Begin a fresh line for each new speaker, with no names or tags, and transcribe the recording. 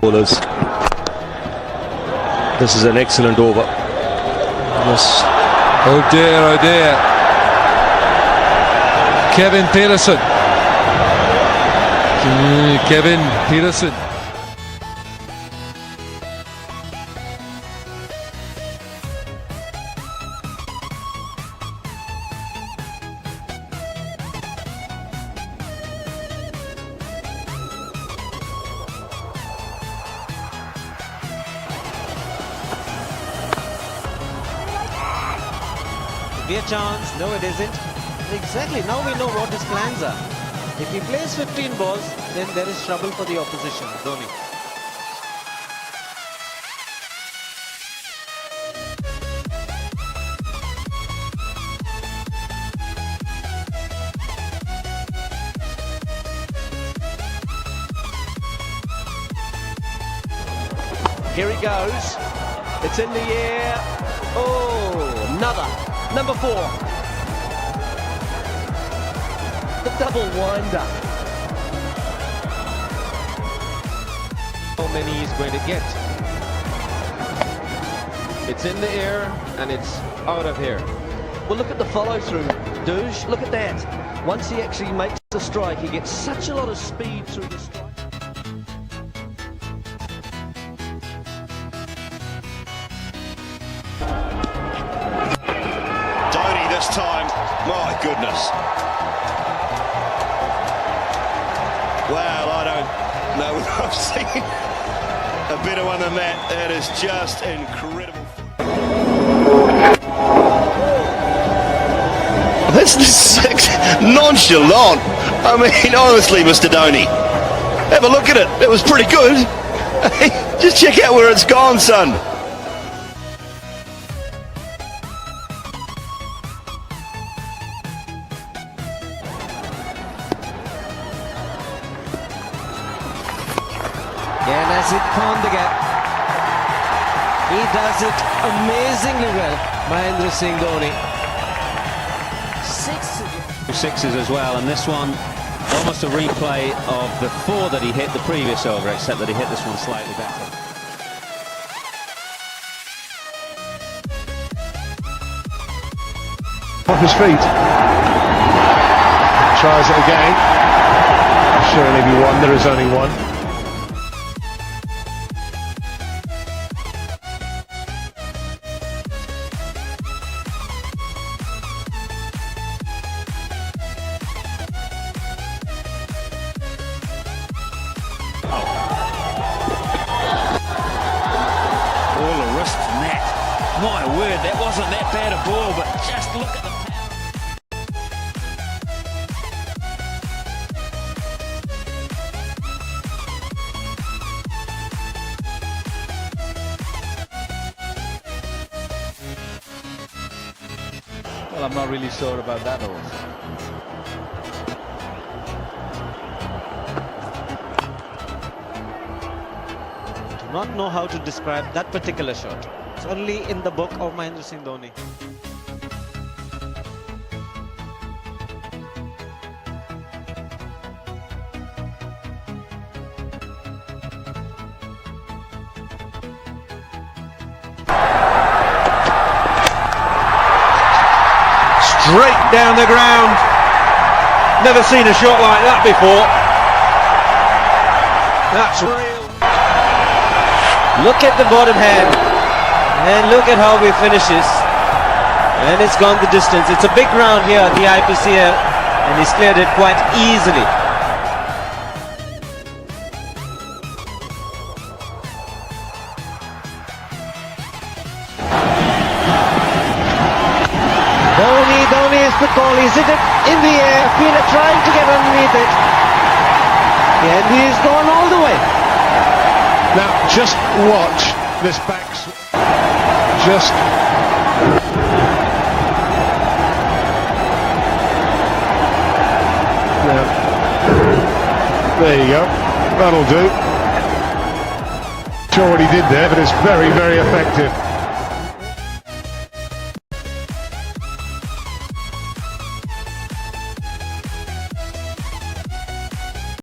bowlers. This is an excellent over. Yes.
Oh dear, oh dear. Kevin Peterson. Kevin Peterson.
Be a chance. No, it isn't. Exactly. Now we know what his plans are. If he plays 15 balls, then there is trouble for the opposition. Dhoni.
Here he goes. It's in the air. Oh, another. Number 4. The double winder. How many he's going to get? It's in the air and it's out of here. Well, look at the follow through, Douche. Look at that. Once he actually makes the strike, he gets such a lot of speed through the strike.
This time, my goodness. Well, I don't know if I've seen a better one than that. That is just incredible. This is nonchalant. I mean, honestly, Mr. Dhoni, have a look at it. It was pretty good. Just check out where it's gone, son.
And as it found the gap, he does it amazingly well. Mahendra Singh Dhoni.
6s as well, and this one almost a replay of the 4 that he hit the previous over, except that he hit this one slightly better.
Off his feet. Tries it again. Should only be one, there is only one.
All the wrist and that. My word, that wasn't that bad a ball, but just look at the power.
Well, I'm not really sure about that also.
Do not know how to describe that particular shot. It's only in the book of Mahendra Singh Dhoni.
Straight down the ground. Never seen a shot like that before. That's real.
Look at the bottom hand. And look at how he finishes. And it's gone the distance. It's a big round here at the IPCL. And he's cleared it quite easily. Dhoni is the call. He's hit it in the air. Peter trying to get underneath it. And he's gone all the way.
Now, just watch this backswing. Just... Now, there you go. That'll do. Sure what he did there, but it's very, very effective.